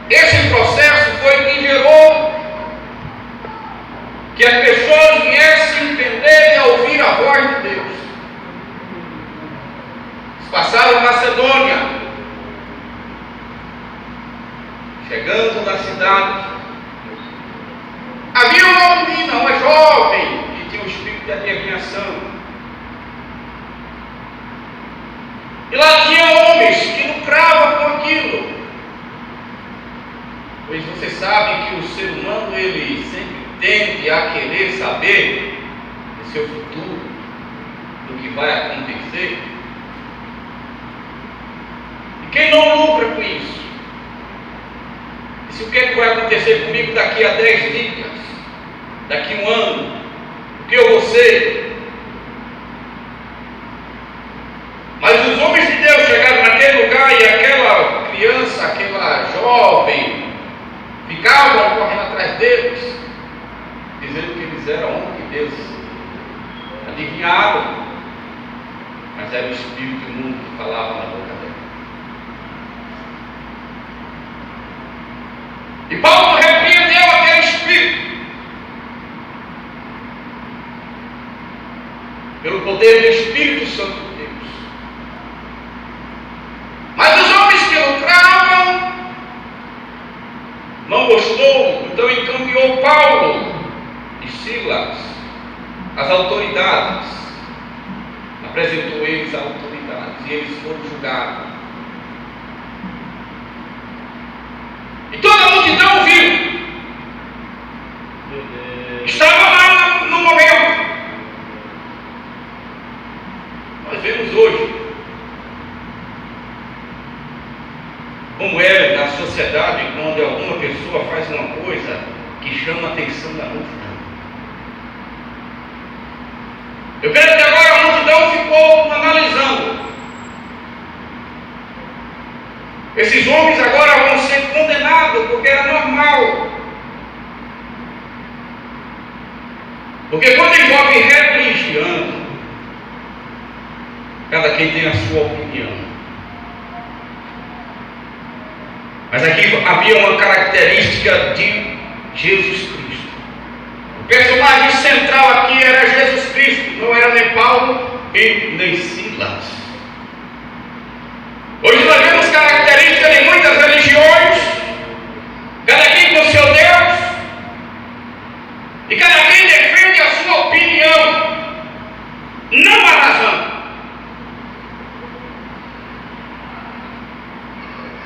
Esse processo foi que gerou que as pessoas viessem entender e ouvir a voz de Deus. Eles passaram Macedônia, chegando na cidade, havia uma menina, uma jovem, que tinha um espírito de adivinhação. E lá tinha homens que lucravam com aquilo. Pois você sabe que o ser humano, ele sempre tende a querer saber do seu futuro, do que vai acontecer. E quem não lucra com isso? Disse, o que é que vai acontecer comigo daqui a 10 dias? Daqui a um ano? O que eu vou ser? Mas os homens de Deus chegaram naquele lugar e aquela criança, aquela jovem, ficavam correndo atrás deles, dizendo que eles eram homens de Deus. Adivinharam, mas era o espírito imundo que falava na boca dela. E Paulo repreendeu aquele espírito pelo poder do Espírito Santo de Deus. Mas os homens que lucravam não gostou, então encaminhou Paulo e Silas às autoridades, apresentou eles às autoridades e eles foram julgados. E toda a multidão viu, estava lá no momento. Nós vemos hoje como é na sociedade quando alguma pessoa faz uma coisa que chama a atenção da multidão. Eu creio que agora a multidão ficou analisando. Esses homens agora vão ser condenados porque era normal. Porque quando envolve religião, cada quem tem a sua opinião. Mas aqui havia uma característica de Jesus Cristo. O personagem central aqui era Jesus Cristo, não era nem Paulo e nem Silas. Hoje nós vemos características de muitas religiões, cada quem com seu Deus, e cada quem defende a sua opinião, não há razão.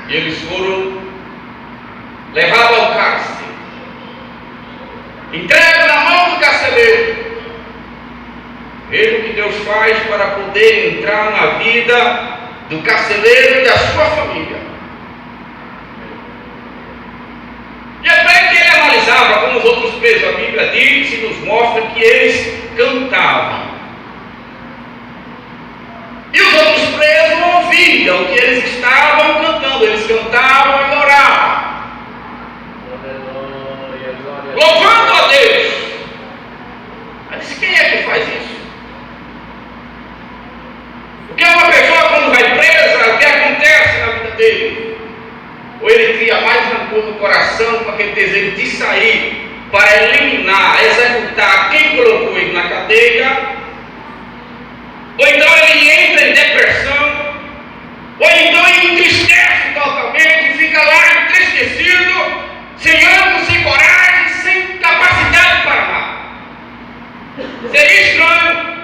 E eles foram levados ao cárcere, entregues na mão do carcereiro. Veja o que Deus faz para poder entrar na vida do carcereiro e da sua família. E até que ele analisava como os outros presos, a Bíblia diz e nos mostra que eles cantavam. E os outros presos não ouviam o que eles estavam cantando, eles cantavam e oravam, louvando a Deus. Mas quem é que faz isso? Porque uma pessoa quando vai presa, o que acontece na vida dele? Ou ele cria mais rancor no coração com aquele desejo de sair para eliminar, executar quem colocou ele na cadeia, ou então ele entra em depressão, ou então ele entristece totalmente, fica lá entristecido, sem ânimo, sem coragem, sem capacidade para amar. Seria estranho.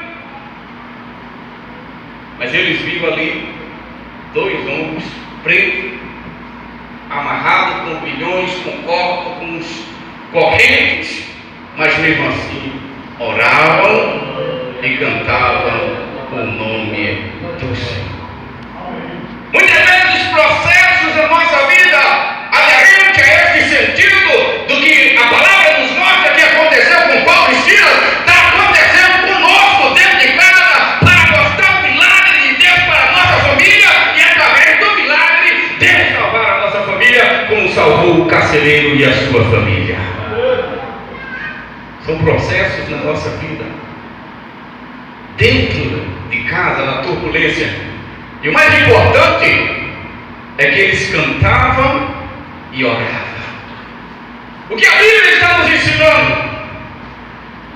Mas eles viram ali dois homens presos, amarrados com bilhões, com corpos, com correntes, mas mesmo assim oravam e cantavam o nome do Senhor. Muitas vezes processos da nossa vida aderente a esse sentido do que a palavra nos mostra que aconteceu com Paulo e Silas, está acontecendo conosco dentro de casa para mostrar o milagre de Deus para a nossa família e através do milagre Deus salvar a nossa família como salvou o carcereiro e a sua família. São processos na nossa vida, dentro de casa, na turbulência. E o mais importante é que eles cantavam e orava. O que a Bíblia está nos ensinando?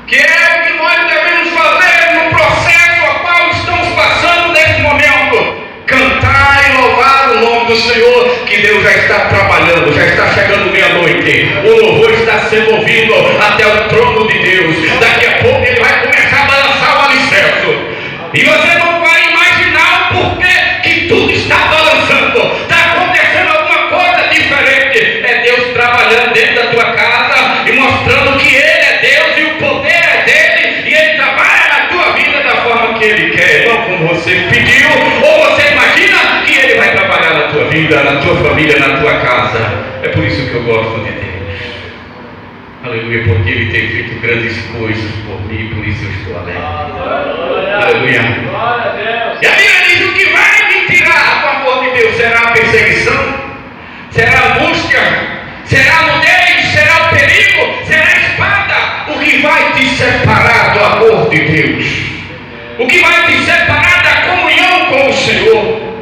Que é o que nós devemos fazer no processo a qual estamos passando neste momento. Cantar e louvar o nome do Senhor, que Deus já está trabalhando, já está chegando meia-noite. O louvor está sendo ouvido até o trono de Deus. Daqui a pouco ele vai começar a balançar o alicerce. E você não vai imaginar o porquê que tudo está balançando. Está acontecendo alguma coisa diferente. É Deus trabalhando dentro da tua casa e mostrando que Ele é Deus e o poder é dele. E Ele trabalha na tua vida da forma que Ele quer, não como você pediu. Ou você imagina que Ele vai trabalhar na tua vida, na tua família, na tua casa. É por isso que eu gosto de Deus. Aleluia, porque Ele tem feito grandes coisas por mim, por isso eu estou alegre. Aleluia. E a Bíblia diz: o que vai me tirar do amor de Deus será a perseguição, será a angústia, será a nudez, será o perigo, será a espada. O que vai te separar do amor de Deus? O que vai te separar da comunhão com o Senhor?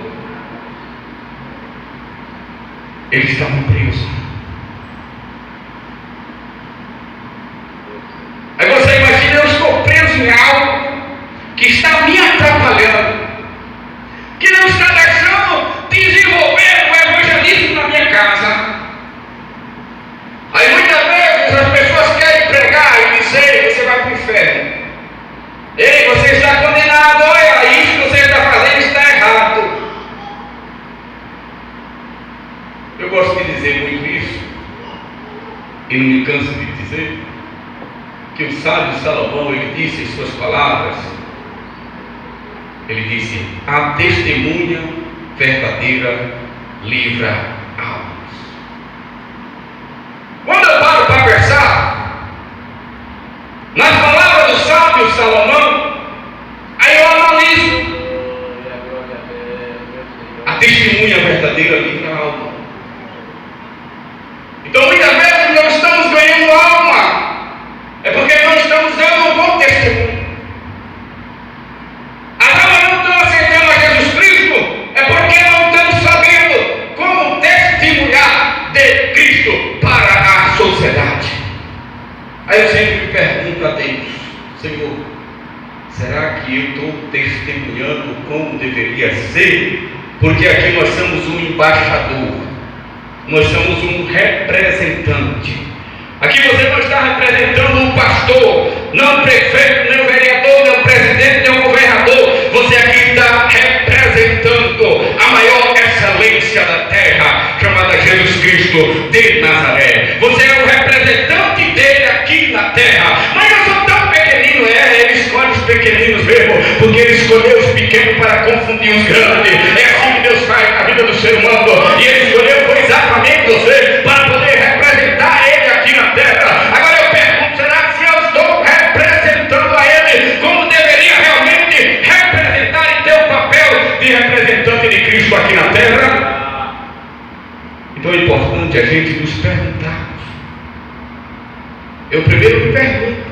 Eles estavam presos. Aí você imagina, eu estou preso em algo que está me atrapalhando, que não está deixando desenvolver o evangelismo na minha casa. Aí muitas vezes as pessoas querem pregar e dizer: você vai para o inferno. Ei, você está condenado, olha, isso que você está fazendo está errado. Eu gosto de dizer muito isso, e não me canso de dizer, que o sábio Salomão, ele disse em suas palavras, ele disse: a testemunha verdadeira livra almas. Quando eu paro para pensar nas palavras do sábio Salomão, aí eu analiso. A testemunha verdadeira livra alma. Então muitas vezes não estamos ganhando alma, é porque não estamos dando um bom testemunho. As almas não estão aceitando a Jesus Cristo, é porque não estamos sabendo como testemunhar de Cristo para a sociedade. Aí eu sempre me pergunto a Deus: Senhor, será que eu estou testemunhando como deveria ser? Porque aqui nós somos um embaixador, nós somos um representante. Aqui você não está representando um pastor, não o prefeito, nem o vereador, nem o presidente, nem o governador. Você aqui está representando a maior excelência da terra, chamada Jesus Cristo de Nazaré. Você é o representante dele aqui na terra. Mas eu sou tão pequenino, ele escolhe os pequeninos mesmo, porque ele escolheu os pequenos para confundir os grandes. É assim que Deus faz na vida do ser humano. E ele escolheu foi exatamente você para poder representar ele aqui na terra. Agora eu pergunto: será que se eu estou representando a ele como deveria realmente representar e ter o papel de representante de Cristo aqui na terra? Então é importante a gente nos perguntarmos. Eu primeiro me pergunto.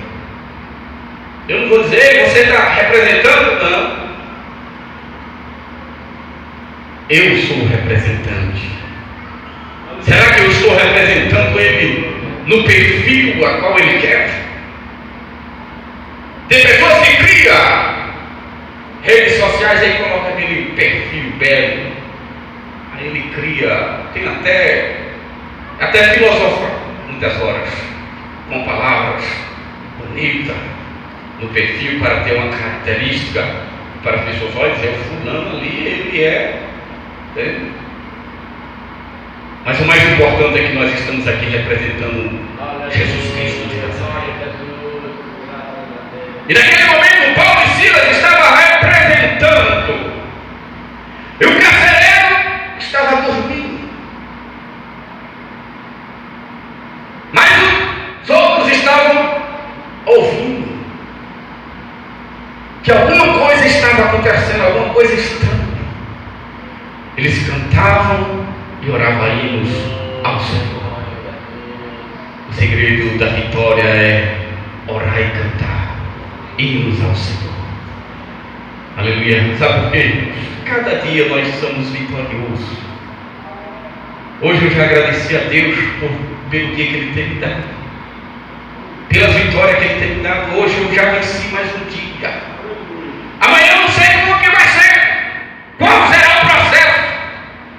Eu não vou dizer: você está representando? Não. Eu sou o representante. Será que eu estou representando ele no perfil a qual ele quer? Tem pessoas que criam redes sociais aí, coloca aquele perfil belo. Aí ele cria, tem até filosofa muitas horas, com palavras bonitas no perfil para ter uma característica, para as pessoas olharem e dizer: o fulano ali, ele é. Mas o mais importante é que nós estamos aqui representando Jesus Cristo de Nazaré. E naquele momento Paulo e Silas estavam representando, e o carcereiro estava dormindo, mas os outros estavam ouvindo que alguma coisa estava acontecendo, alguma coisa estranha. Eles cantavam e oravam hinos ao Senhor. O segredo da vitória é orar e cantar hinos ao Senhor. Aleluia. Sabe por quê? Cada dia nós somos vitoriosos. Hoje eu já agradeci a Deus pelo dia que Ele tem me dado, pelas vitórias que Ele tem me dado. Hoje eu já venci mais um dia. Amanhã eu não sei como que vai ser, qual será o processo.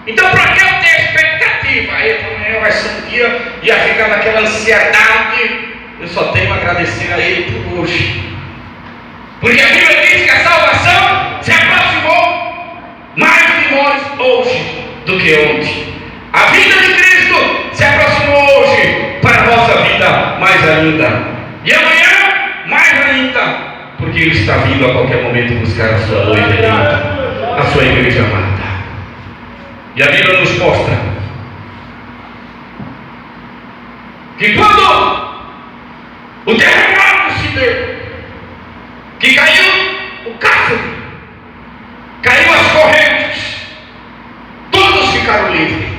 Então, para que eu ter expectativa? Aí amanhã vai ser um dia e ia ficar naquela ansiedade. Eu só tenho a agradecer a Ele por hoje, porque a Bíblia diz que a salvação se aproximou mais de nós hoje do que ontem. A vida de Cristo se aproximou hoje para a nossa vida mais ainda, e amanhã mais ainda, porque Ele está vindo a qualquer momento buscar a sua noiva eleita, a sua igreja amada. E a Bíblia nos mostra que quando o terremoto se deu, que caiu o cárcere, caiu as correntes, todos ficaram livres.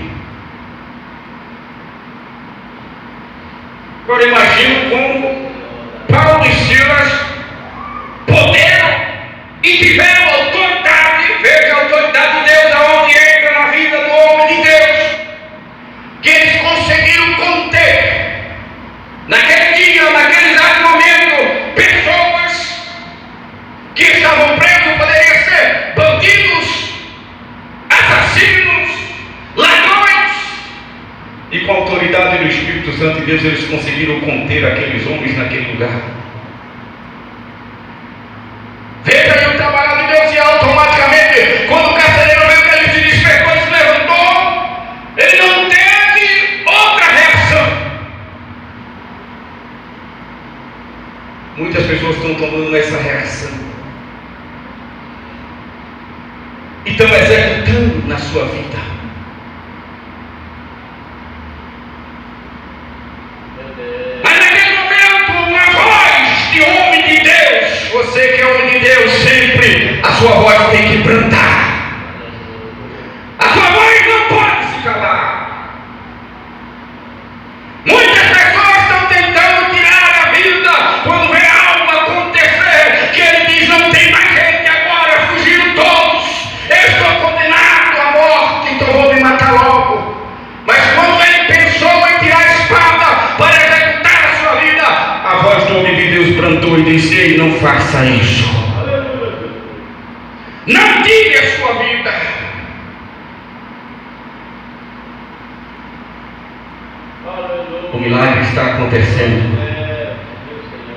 Agora imagino como Paulo e Silas puderam e tiveram autoridade. Veja a autoridade de Deus aonde entra na vida do homem de Deus, que eles conseguiram conter naquele dia, naquele exato momento, pessoas que estavam presos. Poderiam ser bandidos, assassinos, ladrões, e com a autoridade do Espírito Santo de Deus eles conseguiram conter aqueles homens naquele lugar. Veja aí o trabalho de Deus, e automaticamente, quando o carcereiro veio, que ele se despertou e se levantou, ele não teve outra reação. Muitas pessoas estão tomando essa reação e estão executando na sua vida. Mas naquele momento, uma voz de homem de Deus, você que é homem de Deus, sempre a sua voz tem que brandar. A sua voz não pode se calar. Muitas pessoas estão tentando tirar a vida quando vê algo acontecer, que ele diz: não tem mais gente agora, fugiram todos, eu estou condenado à morte, então vou me matar logo. Mas quando ele pensou em tirar a espada para executar a sua vida, a voz do homem de Deus brandou e disse: ei, não faça isso, não tire a sua vida. O milagre está acontecendo,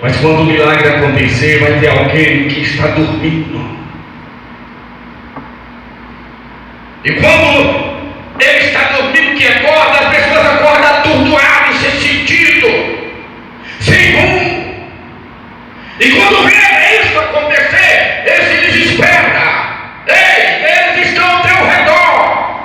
mas quando o milagre acontecer, vai ter alguém que está dormindo. E quando ele está dormindo, que acorda, as pessoas acordam atordoadas, sem sentido, sem rumo. E quando vê isso acontecer, ele se desespera. Ei, eles estão ao teu redor.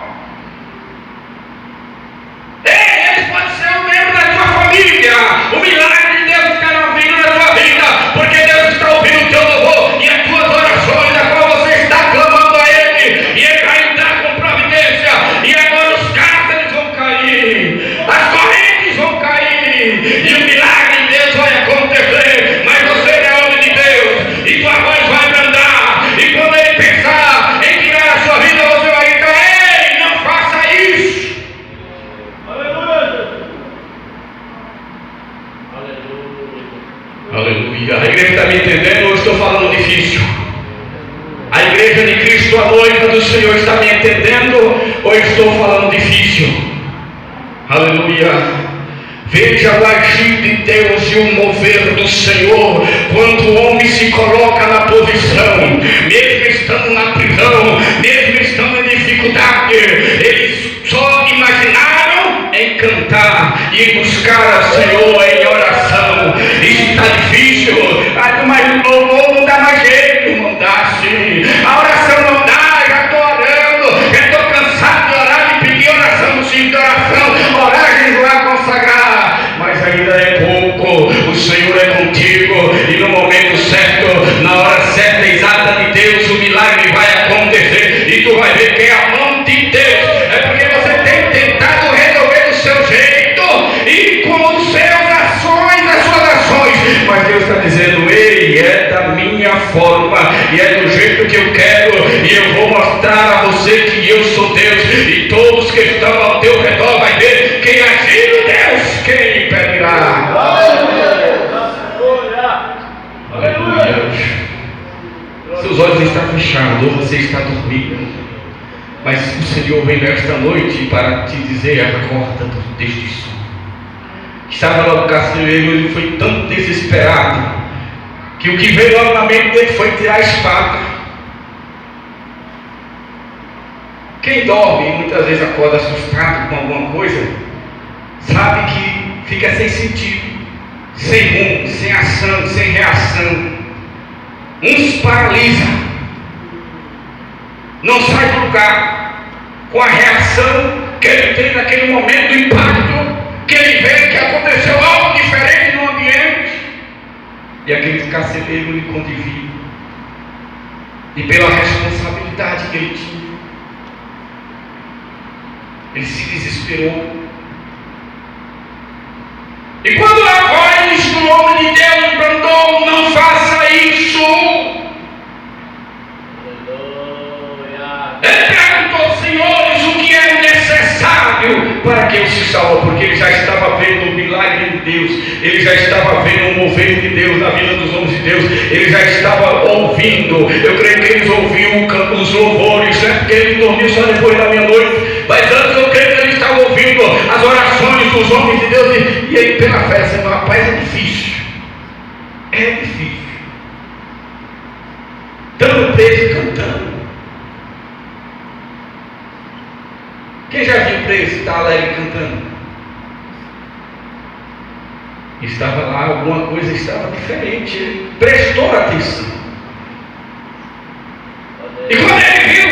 Ei, eles podem ser um membro da tua família. O milagre de Deus está vindo na tua vida, porque Deus está ouvindo o teu louvor e as tuas orações, a qual você está clamando a Ele, e Ele vai entrar com providência. E agora os cárceres vão cair, as correntes vão cair, e o milagre de Deus vai acontecer. Mas você é homem de Deus, e tua voz vai brandar, e quando Ele pensar em tirar a sua vida, você vai gritar: ei, não faça isso. Aleluia. A igreja está me entendendo ou estou falando difícil? A igreja de Cristo, a noiva do Senhor, está me entendendo ou estou falando difícil? Aleluia. Veja o agir de Deus e o mover do Senhor quando o homem se coloca na posição, mesmo estando na prisão, mesmo estando em dificuldade. Eles só imaginaram em cantar e em buscar ao Senhor em oração. Isso está difícil, mas o louvor não dá mais jeito, não dá sim. A oração não dá, já estou orando, já estou cansado de orar, de pedir oração no sentido de oração, orar, jejuar, consagrar, mas ainda é pouco. O Senhor é contigo, e no momento certo, na hora certa, exata de Deus, o milagre vai acontecer, e tu vai ver que é a mão de Deus. É porque você tem tentado resolver do seu jeito e com os seus ações, as suas ações, mas Deus está dizendo: ei, é da minha forma, e é do jeito que eu quero, e eu vou mostrar a você que eu sou Deus, e todos que estão ao teu redor você está dormindo. Mas o Senhor vem nesta noite para te dizer: acorda deste sono. Estava lá o carcereiro, ele foi tão desesperado que o que veio logo na mente dele foi tirar a espada. Quem dorme muitas vezes acorda assustado com alguma coisa, sabe que fica sem sentido, sem rumo, sem ação, sem reação. Uns paralisa, não sai do lugar com a reação que ele tem naquele momento do impacto, que ele vê que aconteceu algo diferente no ambiente, e aquele carcereiro lhe conduziu, e pela responsabilidade que ele tinha, ele se desesperou. E quando a voz do homem de Deus bradou: não faça isso, ele perguntou: senhores, o que é necessário para que eu se salve? Porque ele já estava vendo o milagre de Deus, ele já estava vendo o mover de Deus na vida dos homens de Deus, ele já estava ouvindo. Eu creio que eles ouviam os louvores, né? Porque ele dormiu só depois da meia-noite, mas antes eu creio que ele estava ouvindo as orações dos homens de Deus, e aí pela fé, dizendo: rapaz, é difícil, estamos presos cantando. Quem já viu preso estar alegre cantando? Estava lá, alguma coisa estava diferente, ele prestou atenção. E quando ele viu,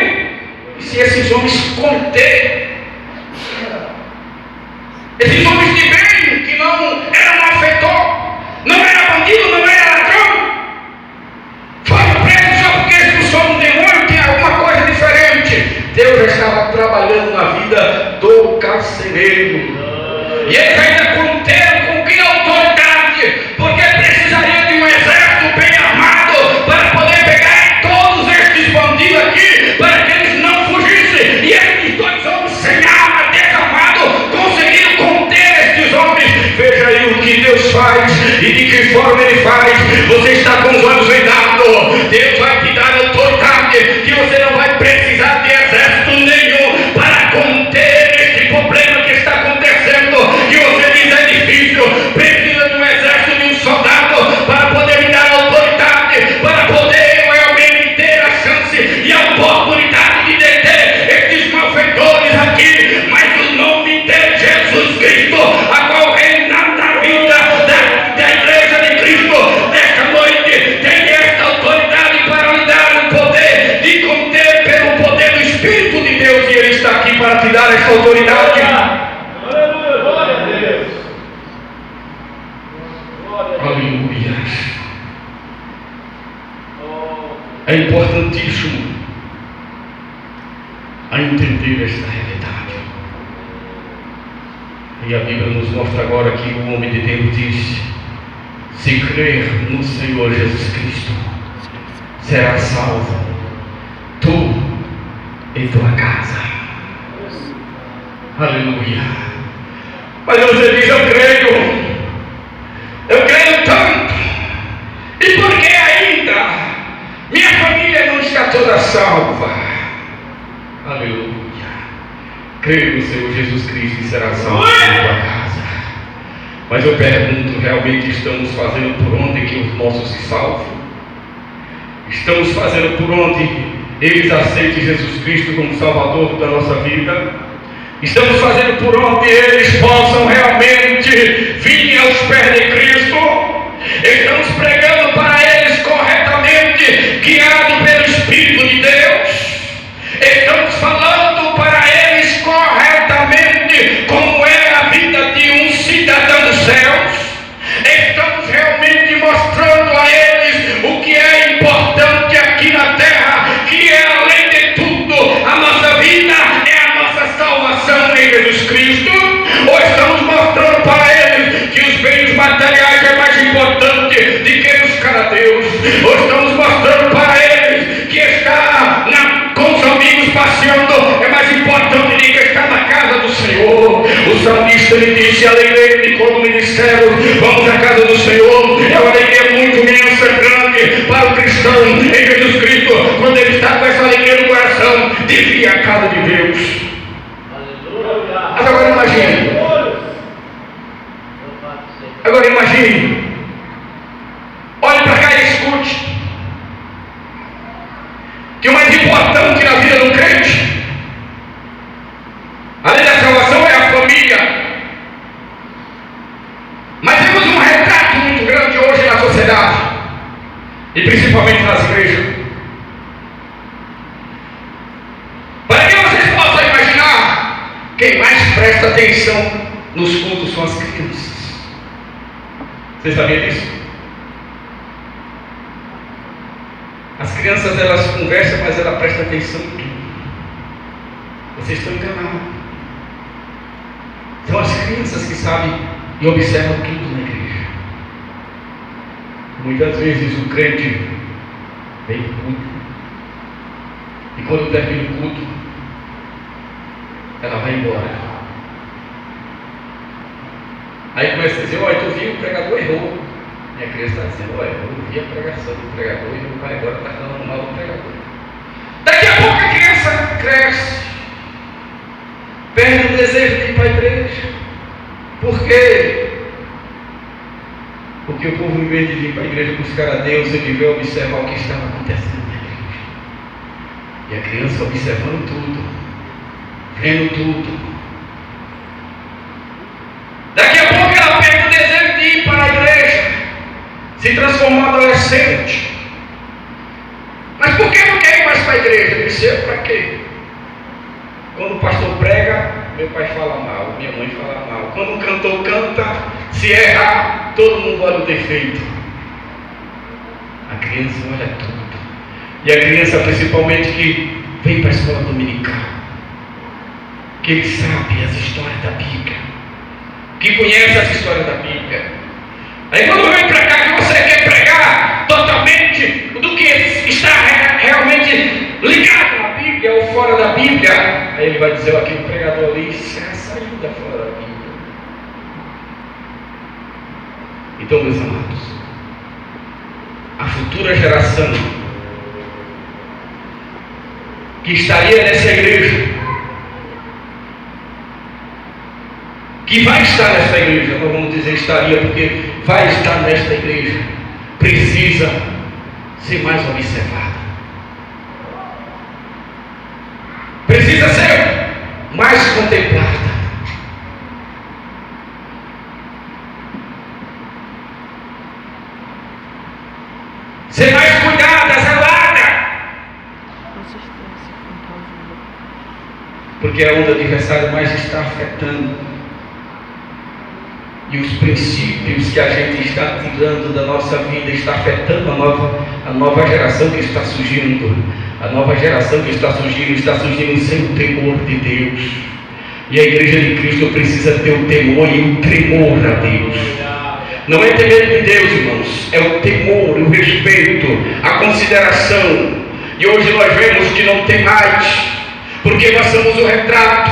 se esses homens conter, esses homens de bem, que não eram malfeitor, não era bandido, não era ladrão, foram presos só porque expulsou um demônio, tem alguma coisa diferente. Deus já estava trabalhando na vida do carcereiro, e eles ainda conteram com que autoridade, porque precisaria de um exército bem armado para poder pegar todos estes bandidos aqui, para que eles não fugissem. E estes dois homens sem arma, desarmados, conseguiram conter estes homens. Veja aí o que Deus faz e de que forma Ele faz. Você está com os olhos vendados, Deus vai te dar autoridade que você não vai precisar de exército nenhum para conter este problema que está acontecendo, que você diz é difícil. Precisa de um exército, de um soldado, para poder me dar autoridade, para poder eu realmente ter a chance e a oportunidade de deter estes malfeitores aqui. Mas o nome de Jesus Cristo, a qual reina na vida da igreja de Cristo, nesta noite tem esta autoridade para lhe dar o poder de conter pelo poder do Espírito de Deus, e Ele está aqui para te dar esta autoridade. Glória a Deus. Aleluia. É importantíssimo a entender esta realidade. E a Bíblia nos mostra agora que o homem de Deus diz: se crer no Senhor Jesus Cristo, será salvo, tu e tua casa. Aleluia. Mas você diz: eu creio tanto, e por que ainda minha família não está toda salva? Aleluia. Creio no Senhor Jesus Cristo e será salvo em tua casa. Mas eu pergunto: realmente estamos fazendo por onde que os nossos se salvam? Estamos fazendo por onde eles aceitem Jesus Cristo como Salvador da nossa vida? Estamos fazendo por onde eles possam realmente vir aos pés de Cristo? Estamos pregando para eles corretamente, guiado pelo Espírito de Deus? Estamos falando para eles corretamente como é a vida de um cidadão dos céus? Estamos realmente mostrando a eles o que é importante aqui na terra, que é, além de tudo, a nossa vida é a nossa salvação em Jesus Cristo? Ou estamos mostrando para eles que os bens materiais é mais importante do que buscar a Deus? Ou estamos mostrando para eles que estar com os amigos passeando é mais importante do que estar na casa do Senhor? O salmista lhe disse: alegrei-me quando me disseram, vamos à casa do Senhor. É uma alegria muito imensa, grande para o cristão em Jesus Cristo, quando ele está com essa alegria ir à casa de Deus. Aleluia. Mas agora imagine. Agora imagine. Olhe para cá e escute. Que o mais importante na vida do crente, além da salvação, é a família. Mas temos um retrato muito grande hoje na sociedade, e principalmente nas igrejas. Para que vocês possam imaginar, quem mais presta atenção nos cultos são as crianças. Você sabia disso? As crianças, elas conversam, mas elas prestam atenção em tudo. Vocês estão enganados. São as crianças que sabem e observam tudo na igreja. Muitas vezes o crente vem para o culto, e quando termina o culto, ela vai embora. Aí começa a dizer: olha, tu viu, o pregador errou. E a criança está dizendo: olha, eu ouvi a pregação do pregador e meu pai agora está falando mal do pregador. Daqui a pouco a criança cresce, perde o desejo de ir para a igreja. Por quê? Porque o povo, em vez de vir para a igreja buscar a Deus, ele veio observar o que estava acontecendo na igreja. E a criança observando tudo, vendo tudo. Daqui a pouco ela perde o desejo de ir para a igreja, se transformou em adolescente. Mas por que não quer ir mais para a igreja? Eu disse: para quê? Quando o pastor prega, meu pai fala mal, minha mãe fala mal. Quando o cantor canta, se errar, todo mundo olha o defeito. A criança olha tudo. E a criança, principalmente, que vem para a escola dominical, que ele sabe as histórias da Bíblia, que conhece as histórias da Bíblia. Aí quando vem para cá, que você quer pregar totalmente do que está realmente ligado na Bíblia ou fora da Bíblia, aí ele vai dizer: aquele pregador ali saiu da fora da Bíblia. Então, meus amados, a futura geração que estaria nessa igreja, que vai estar nesta igreja, não vamos dizer estaria, porque vai estar nesta igreja, precisa ser mais observada, precisa ser mais contemplada. Ser mais cuidada, zelada. Porque é onde o adversário mais está afetando. E os princípios que a gente está tirando da nossa vida está afetando a nova geração que está surgindo. A nova geração que está surgindo sem o temor de Deus. E a igreja de Cristo precisa ter o temor e o tremor a Deus. Não é temer de Deus, irmãos, é o temor, o respeito, a consideração. E hoje nós vemos que não tem mais, porque nós somos o retrato.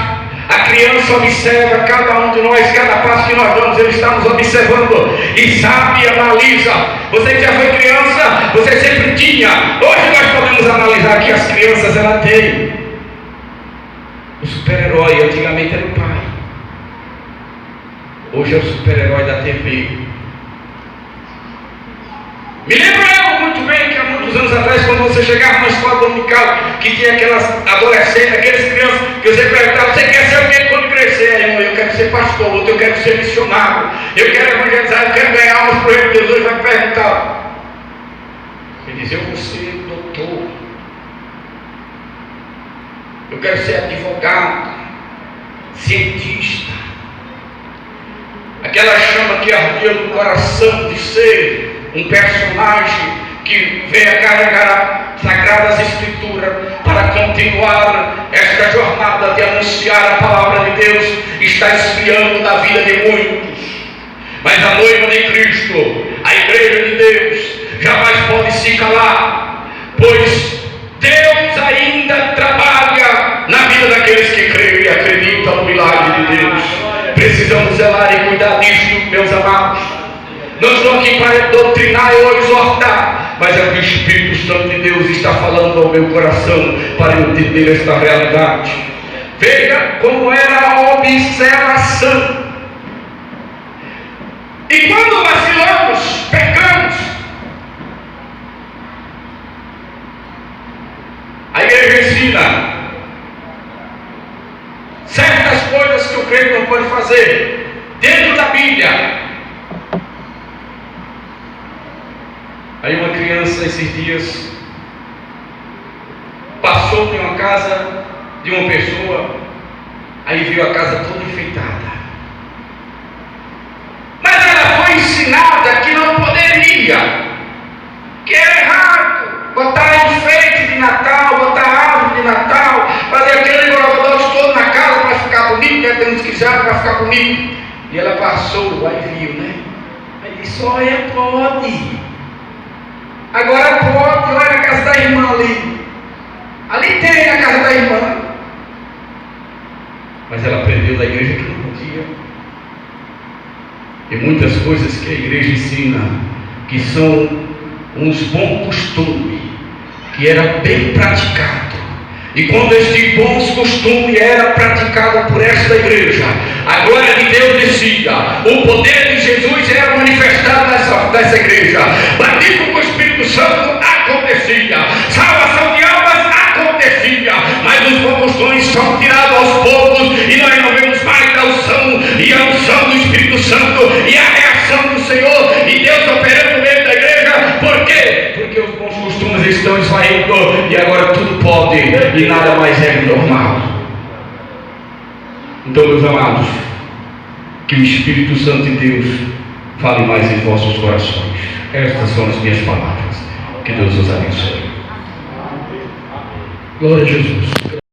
A criança observa cada um de nós, cada passo que nós damos, ele está nos observando e sabe e analisa. Você que já foi criança, você sempre tinha. Hoje nós podemos analisar que as crianças, ela têm o super-herói. Antigamente era o pai, hoje é o super-herói da TV. Me lembro eu muito bem que há muitos anos atrás, quando você chegava na escola dominical, que tinha aquelas adolescentes, aquelas crianças, que você perguntava: você quer ser o que quando crescer? Aí, eu quero ser pastor, outro eu quero ser missionário, eu quero evangelizar, eu quero ganhar almas para o reino de Deus. Hoje vai perguntar. Ele diz: eu vou ser doutor, eu quero ser advogado, cientista. Aquela chama que ardia no coração de ser um personagem que vem a carregar as Sagradas Escrituras para continuar esta jornada de anunciar a palavra de Deus, está esfriando na vida de muitos. Mas a noiva de Cristo, a igreja de Deus, jamais pode se calar, pois Deus ainda trabalha na vida daqueles que creem e acreditam no milagre de Deus. Precisamos zelar e cuidar disto, meus amados. Não estou aqui para doutrinar ou exortar, mas é que o Espírito Santo de Deus está falando ao meu coração para eu entender esta realidade. Veja como era a observação. E quando vacilamos, pecamos, a igreja ensina certas coisas que o crente não pode fazer dentro da Bíblia. Aí uma criança esses dias passou em uma casa de uma pessoa, aí viu a casa toda enfeitada, mas ela foi ensinada que não poderia, que era errado botar enfeite de Natal, botar árvore de Natal, fazer aquele gravador todo na casa para ficar bonito, ter uns quijados para ficar bonito. E ela passou, aí viu, né? Aí disse: olha, pode. Agora pode, olha na casa da irmã ali. Ali tem a casa da irmã. Mas ela aprendeu da igreja que não podia. E muitas coisas que a igreja ensina, que são uns bons costumes, que era bem praticado. E quando este bons costume era praticado por esta igreja, a glória de Deus descia, o poder de Jesus era manifestado nessa igreja, batismo com o Espírito Santo acontecia, salvação de almas acontecia, mas os bons costumes são tirados aos poucos, e nós não vemos mais a unção, e a unção do Espírito Santo, e a reação do Senhor, e Deus operando no meio da igreja. Por quê? Porque os bons costumes estão esvaindo, e agora tudo pode, e nada mais é normal. Então, meus amados, que o Espírito Santo de Deus fale mais em vossos corações. Estas são as minhas palavras. Que Deus os abençoe. Glória a Jesus.